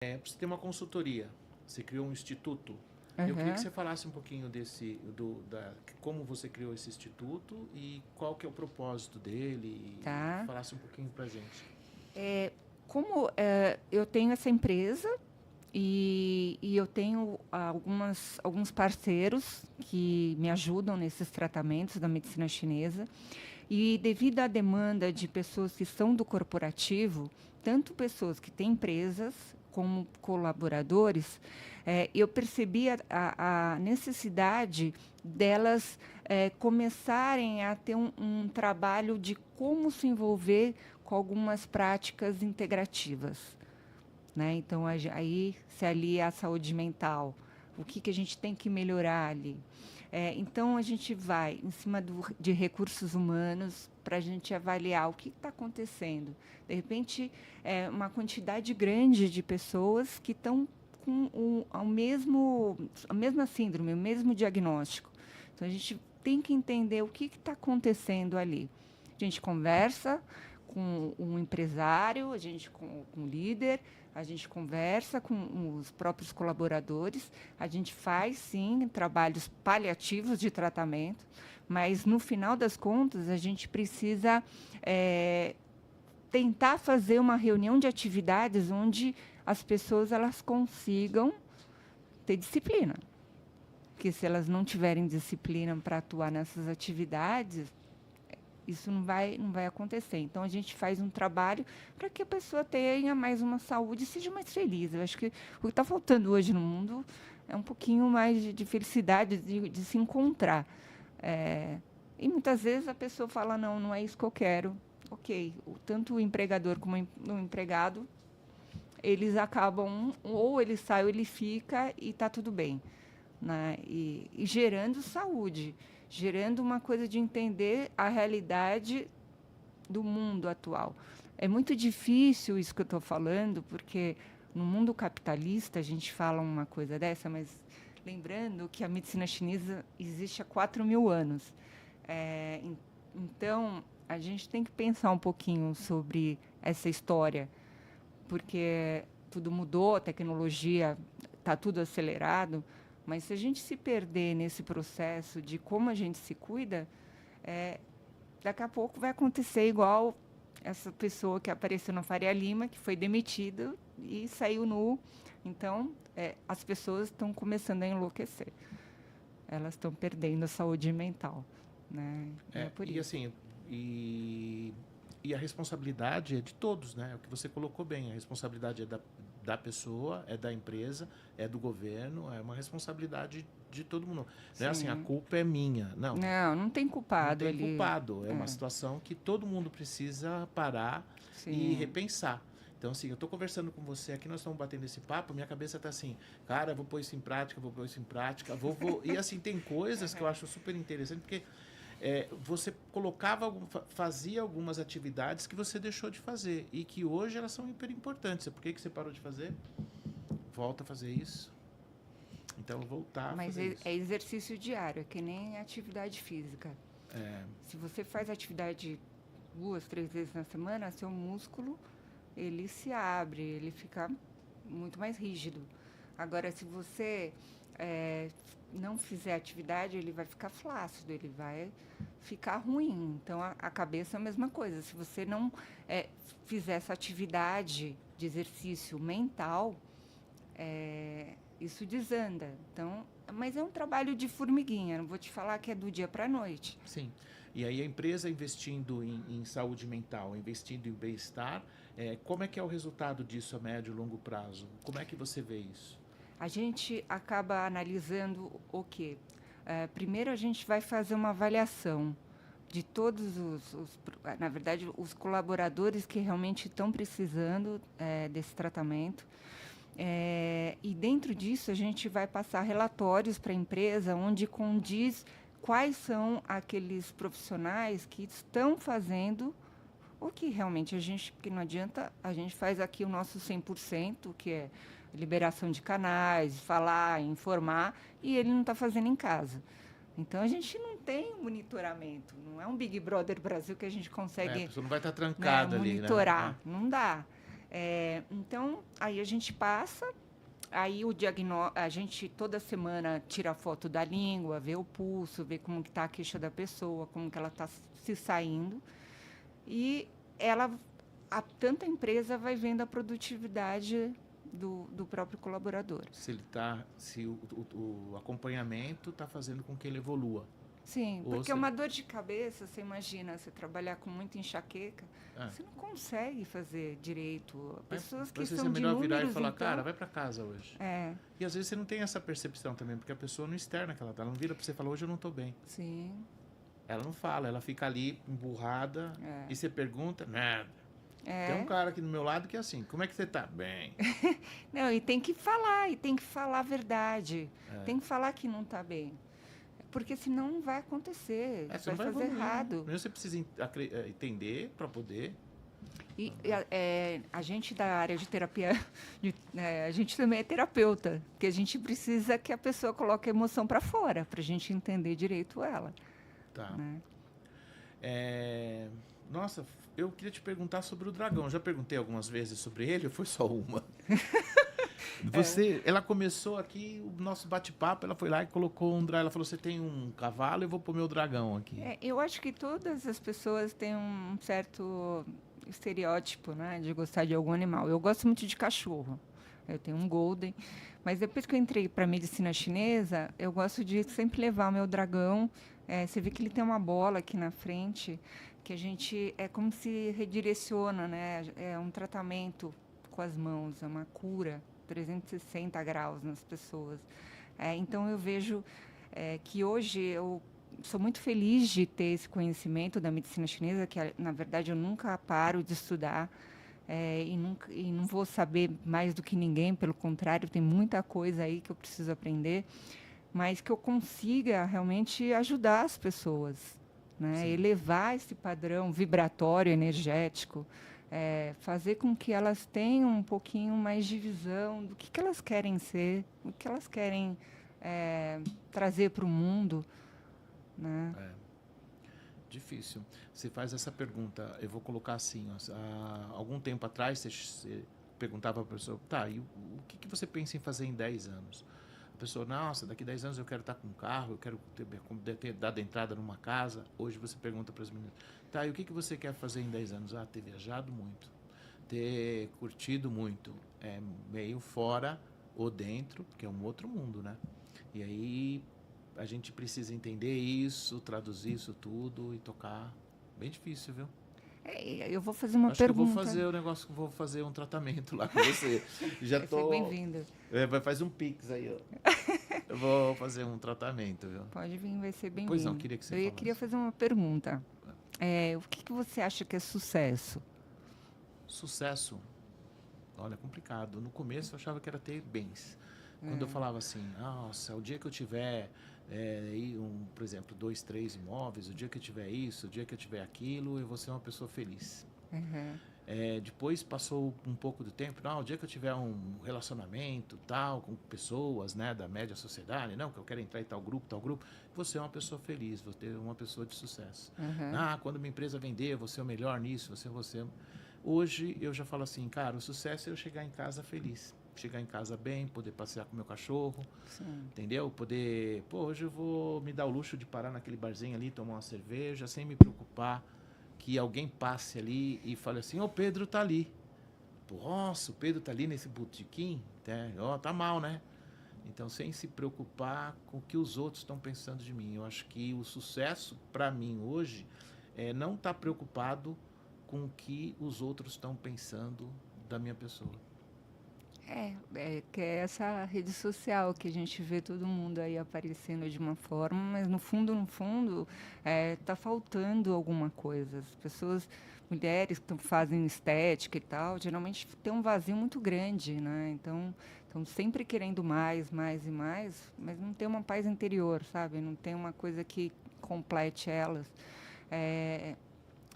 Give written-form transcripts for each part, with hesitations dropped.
Você tem uma consultoria, você criou um instituto. Eu queria que Aham. você falasse um pouquinho como você criou esse instituto e qual que é o propósito dele e Tá. falasse um pouquinho pra gente. Como eu tenho essa empresa e eu tenho alguns parceiros que me ajudam nesses tratamentos da medicina chinesa. E devido à demanda de pessoas que são do corporativo, tanto pessoas que têm empresas como colaboradores, eu percebi a necessidade delas começarem a ter um trabalho de como se envolver com algumas práticas integrativas, né? Então, aí se alia a saúde mental. O que a gente tem que melhorar ali? Então, a gente vai em cima de recursos humanos para a gente avaliar o que está acontecendo. De repente, uma quantidade grande de pessoas que estão com a mesma síndrome, o mesmo diagnóstico. Então, a gente tem que entender o que está acontecendo ali. A gente conversa com um empresário, a gente com um líder, a gente conversa com os próprios colaboradores, a gente faz, sim, trabalhos paliativos de tratamento, mas, no final das contas, a gente precisa tentar fazer uma reunião de atividades onde as pessoas elas consigam ter disciplina. Porque se elas não tiverem disciplina para atuar nessas atividades, isso não vai acontecer. Então, a gente faz um trabalho para que a pessoa tenha mais uma saúde e seja mais feliz. Eu acho que o que está faltando hoje no mundo é um pouquinho mais de felicidade, de se encontrar. E muitas vezes a pessoa fala, não, não é isso que eu quero. Ok, tanto o empregador como o empregado, eles acabam, ou ele sai ou ele fica e está tudo bem, né? E gerando saúde, gerando uma coisa de entender a realidade do mundo atual. É muito difícil isso que eu estou falando, porque no mundo capitalista a gente fala uma coisa dessa, mas lembrando que a medicina chinesa existe há 4.000 anos. É, então, a gente tem que pensar um pouquinho sobre essa história, porque tudo mudou, a tecnologia está tudo acelerado, mas se a gente se perder nesse processo de como a gente se cuida, daqui a pouco vai acontecer igual essa pessoa que apareceu na Faria Lima, que foi demitida e saiu nu. Então, as pessoas estão começando a enlouquecer. Elas estão perdendo a saúde mental, né? E é por E isso. assim, e, e a responsabilidade é de todos, né? É o que você colocou bem, a responsabilidade é da pessoa, é da empresa, é do governo, é uma responsabilidade de todo mundo. Não é assim, a Sim. culpa é minha. Não, Não, não tem não culpado tem ali. culpado. É uma situação que todo mundo precisa parar e Sim. repensar. Então, assim, eu estou conversando com você aqui, nós estamos batendo esse papo, minha cabeça está assim, cara, vou pôr isso em prática, vou pôr isso em prática, vou. E assim, tem coisas que eu acho super interessante, porque você fazia algumas atividades que você deixou de fazer e que hoje elas são hiper importantes. Por que você parou de fazer? Volta a fazer isso. Então, voltar a Mas fazer isso. é exercício diário, é que nem atividade física. Se você faz atividade 2, 3 vezes na semana, seu músculo ele se abre, ele fica muito mais rígido. Agora, se você não fizer atividade, ele vai ficar flácido, ele vai ficar ruim. Então, a cabeça é a mesma coisa. Se você não fizer essa atividade de exercício mental, isso desanda. Então, mas é um trabalho de formiguinha. Não vou te falar que é do dia para a noite. Sim. E aí a empresa investindo em saúde mental, investindo em bem-estar, como é que é o resultado disso a médio e longo prazo? Como é que você vê isso? A gente acaba analisando o quê? Primeiro, a gente vai fazer uma avaliação de todos na verdade, os colaboradores que realmente estão precisando desse tratamento. E dentro disso, a gente vai passar relatórios para a empresa onde condiz quais são aqueles profissionais que estão fazendo o que realmente a gente, porque não adianta, a gente faz aqui o nosso 100%, que é liberação de canais, falar, informar, e ele não está fazendo em casa. Então, a gente não tem monitoramento, não é um Big Brother Brasil que a gente A consegue, pessoa não vai estar né, trancada ali, né? monitorar, não dá. Então, aí a gente passa, aí a gente toda semana tira a foto da língua, vê o pulso, vê como que está a queixa da pessoa, como que ela está se saindo. E tanto a empresa vai vendo a produtividade do próprio colaborador. Se o acompanhamento está fazendo com que ele evolua. Sim, porque uma dor de cabeça, você imagina, você trabalhar com muita enxaqueca, você não consegue fazer direito. Pessoas que são de números... É melhor virar e falar, cara, vai para casa hoje. E às vezes você não tem essa percepção também, porque a pessoa não externa que ela tá. Ela não vira para você e fala, hoje eu não estou bem. Sim. Ela não fala, ela fica ali emburrada e você pergunta, nada. Tem um cara aqui do meu lado que é assim, como é que você tá? Bem. Não, e tem que falar a verdade. Tem que falar que não está bem. Porque senão não vai acontecer, vai fazer errado. Primeiro você precisa entender para poder... E a gente da área de terapia, a gente também é terapeuta, porque a gente precisa que a pessoa coloque a emoção para fora, para a gente entender direito ela. Tá. Né? Nossa, eu queria te perguntar sobre o dragão. Eu já perguntei algumas vezes sobre ele ou foi só uma? Ela começou aqui, o nosso bate-papo, ela foi lá e colocou um dragão. Ela falou, você tem um cavalo, eu vou pôr meu dragão aqui. Eu acho que todas as pessoas têm um certo estereótipo, né, de gostar de algum animal. Eu gosto muito de cachorro. Eu tenho um golden. Mas depois que eu entrei para a medicina chinesa, eu gosto de sempre levar o meu dragão. Você vê que ele tem uma bola aqui na frente, que a gente... É como se redireciona, né? É um tratamento com as mãos, é uma cura 360 graus nas pessoas. Então, eu vejo que hoje eu sou muito feliz de ter esse conhecimento da medicina chinesa, que, na verdade, eu nunca paro de estudar e não vou saber mais do que ninguém, pelo contrário, tem muita coisa aí que eu preciso aprender, mas que eu consiga realmente ajudar as pessoas, né? Elevar esse padrão vibratório, energético, fazer com que elas tenham um pouquinho mais de visão do que elas querem ser, o que elas querem trazer para o mundo, né? Difícil. Você faz essa pergunta, eu vou colocar assim, há algum tempo atrás você perguntava para a pessoa, tá, e o que você pensa em fazer em 10 anos? A pessoa, nossa, daqui 10 anos eu quero estar com um carro, eu quero ter dado entrada numa casa. Hoje você pergunta para as meninas, tá, e o que você quer fazer em 10 anos? Ter viajado muito, ter curtido muito, meio fora ou dentro, que é um outro mundo, né? E aí a gente precisa entender isso, traduzir isso tudo e tocar. Bem difícil, viu? Eu vou fazer uma pergunta. Que eu vou fazer um tratamento lá com você. Já tô. Bem-vindo. Faz um pix aí, ó. Eu vou fazer um tratamento, viu? Pode vir, vai ser bem-vindo. Pois não, queria que você falasse. Eu queria fazer uma pergunta. O que você acha que é sucesso? Sucesso? Olha, é complicado. No começo eu achava que era ter bens. Quando eu falava assim, nossa, o dia que eu tiver, por exemplo, 2, 3 imóveis, o dia que eu tiver isso, o dia que eu tiver aquilo, eu vou ser uma pessoa feliz. Depois passou um pouco do tempo, o dia que eu tiver um relacionamento tal, com pessoas, né, da média sociedade, que eu quero entrar em tal grupo, vou ser uma pessoa feliz, vou ter uma pessoa de sucesso. Quando minha empresa vender, eu vou ser o melhor nisso, você... Hoje eu já falo assim, cara, o sucesso é eu chegar em casa feliz. Chegar em casa bem, poder passear com meu cachorro, entendeu? Poder, hoje eu vou me dar o luxo de parar naquele barzinho ali, tomar uma cerveja, sem me preocupar que alguém passe ali e fale assim, o Pedro tá ali. Nossa, o Pedro tá ali nesse botequim, tá mal, né? Então, sem se preocupar com o que os outros estão pensando de mim. Eu acho que o sucesso, para mim, hoje, é não estar preocupado com o que os outros estão pensando da minha pessoa. Que é essa rede social que a gente vê todo mundo aí aparecendo de uma forma, mas no fundo, tá faltando alguma coisa. As pessoas, mulheres que fazem estética e tal, geralmente tem um vazio muito grande, né? Então, estão sempre querendo mais e mais, mas não tem uma paz interior, sabe? Não tem uma coisa que complete elas.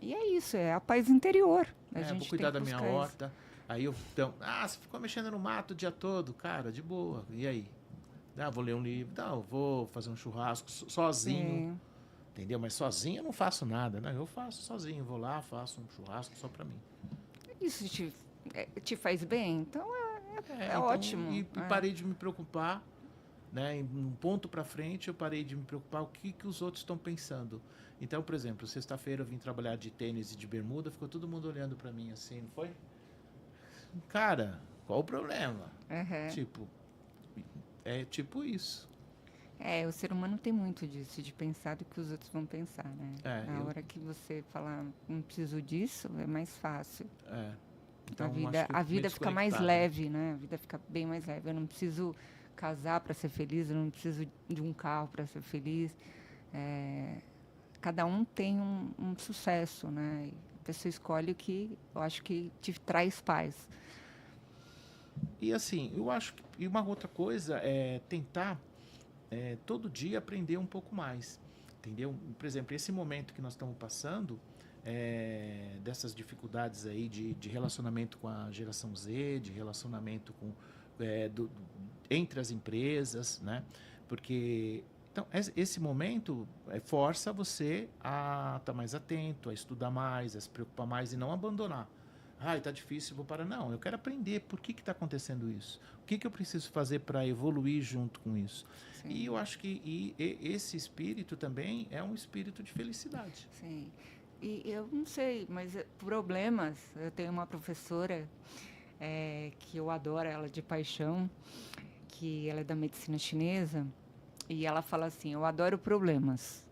E é isso, é a paz interior. A gente vou cuidar da minha horta. Aí você ficou mexendo no mato o dia todo, cara, de boa. E aí? Vou ler um livro, vou fazer um churrasco sozinho. Entendeu? Mas sozinho eu não faço nada, né? Eu faço sozinho, vou lá, faço um churrasco só pra mim. Isso, te faz bem, então é então, ótimo. E parei de me preocupar, né? Em um ponto para frente, eu parei de me preocupar o que os outros estão pensando. Então, por exemplo, sexta-feira eu vim trabalhar de tênis e de bermuda, ficou todo mundo olhando para mim assim, não foi? Cara, qual o problema? Tipo, é tipo isso. O ser humano tem muito disso, de pensar do que os outros vão pensar, né? Na hora que você falar, não preciso disso, é mais fácil. Então, a vida fica mais leve, né? A vida fica bem mais leve. Eu não preciso casar para ser feliz, eu não preciso de um carro para ser feliz. Cada um tem um sucesso, né? A pessoa escolhe o que eu acho que te traz paz. E assim, eu acho que e uma outra coisa é tentar todo dia aprender um pouco mais, entendeu? Por exemplo, esse momento que nós estamos passando, dessas dificuldades aí de relacionamento com a geração Z, de relacionamento com, entre as empresas, né? Porque então, esse momento força você a estar mais atento, a estudar mais, a se preocupar mais e não abandonar. Tá difícil, vou parar. Não, eu quero aprender por que está acontecendo isso. O que eu preciso fazer para evoluir junto com isso. Sim. E eu acho que esse espírito também é um espírito de felicidade. Sim. E eu não sei, mas problemas... Eu tenho uma professora que eu adoro, ela de paixão, que ela é da medicina chinesa, e ela fala assim, eu adoro problemas.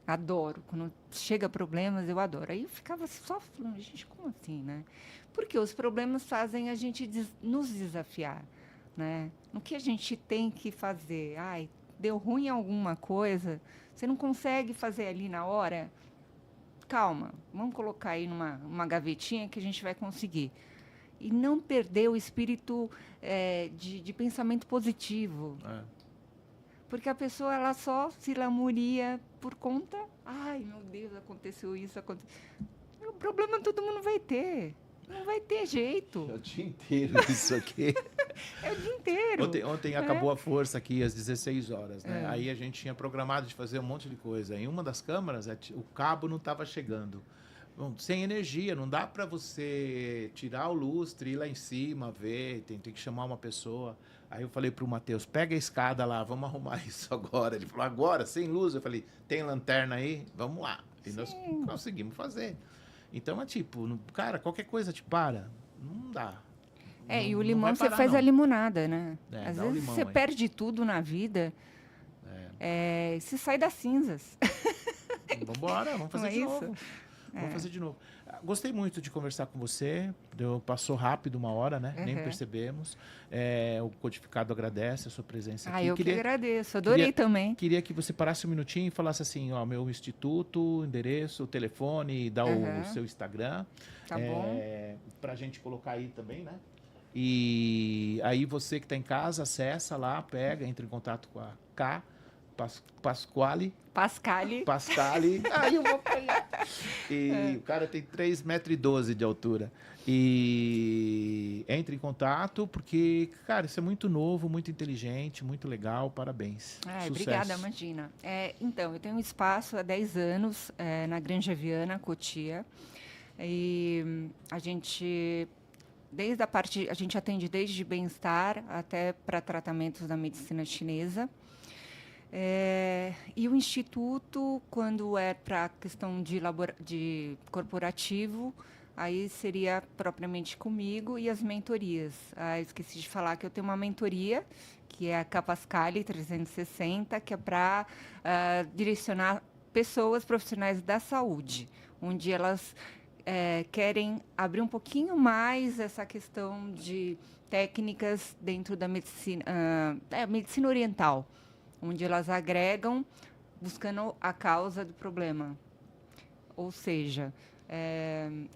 Adoro. Quando chega problemas, eu adoro. Aí eu ficava só falando, gente, como assim, né? Porque os problemas fazem a gente nos desafiar, né? No que a gente tem que fazer. Deu ruim alguma coisa, você não consegue fazer ali na hora? Calma, vamos colocar aí numa gavetinha que a gente vai conseguir. E não perder o espírito de pensamento positivo. Porque a pessoa, ela só se lamuria por conta... meu Deus, aconteceu isso, aconteceu... O problema todo mundo vai ter. Não vai ter jeito. É o dia inteiro isso aqui. É o dia inteiro. Ontem acabou a força aqui às 16 horas, né? Aí a gente tinha programado de fazer um monte de coisa. Em uma das câmaras, o cabo não estava chegando. Bom, sem energia, não dá para você tirar o lustre, ir lá em cima, ver, tem que chamar uma pessoa. Aí eu falei pro Matheus, pega a escada lá, vamos arrumar isso agora. Ele falou, agora, sem luz? Eu falei, tem lanterna aí? Vamos lá. E nós conseguimos fazer. Então, cara, qualquer coisa te para. Não dá. E o limão, você faz a limonada, né? Às vezes você perde tudo na vida, você sai das cinzas. Vamos embora, vamos fazer de novo. Vamos fazer de novo. Gostei muito de conversar com você. Passou rápido 1 hora, né? Nem percebemos. O Codificado agradece a sua presença aqui. Eu que agradeço. Adorei também. Queria que você parasse um minutinho e falasse assim, meu instituto, endereço, telefone, dá o seu Instagram. Tá bom. Pra gente colocar aí também, né? E aí você que está em casa, acessa lá, pega, entra em contato com a Pascali. Aí eu vou pegar. E o cara tem 3,12 m de altura. E entre em contato, porque, cara, isso é muito novo, muito inteligente, muito legal. Parabéns. Obrigada, imagina. Então, eu tenho um espaço há 10 anos na Granja Viana, Cotia. E a gente atende desde bem-estar até para tratamentos da medicina chinesa. E o Instituto, quando é para a questão de corporativo, aí seria propriamente comigo e as mentorias. Esqueci de falar que eu tenho uma mentoria, que é a Capascali 360, que é para direcionar pessoas profissionais da saúde, onde elas querem abrir um pouquinho mais essa questão de técnicas dentro da medicina, medicina oriental, onde elas agregam buscando a causa do problema. Ou seja,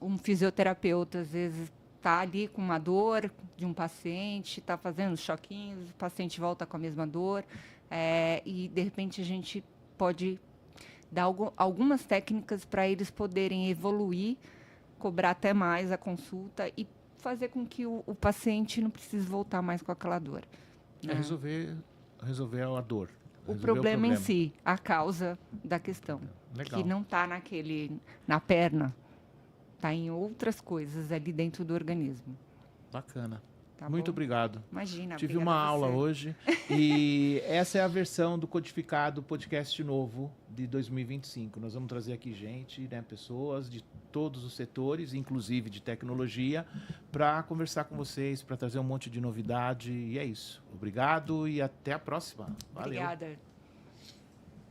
um fisioterapeuta, às vezes, está ali com uma dor de um paciente, está fazendo choquinhos, o paciente volta com a mesma dor, e, de repente, a gente pode dar algumas técnicas para eles poderem evoluir, cobrar até mais a consulta e fazer com que o paciente não precise voltar mais com aquela dor. Né? Resolver a dor. O problema em si, a causa da questão. Legal. Que não está na perna, está em outras coisas ali dentro do organismo. Bacana. Tá Muito bom? obrigado. Imagina. Tive obrigada uma a você. aula hoje e essa é a versão do Codificado Podcast novo de 2025. Nós vamos trazer aqui gente, né, pessoas de todos os setores, inclusive de tecnologia, para conversar com vocês, para trazer um monte de novidade. E é isso. Obrigado e até a próxima. Valeu. Obrigada.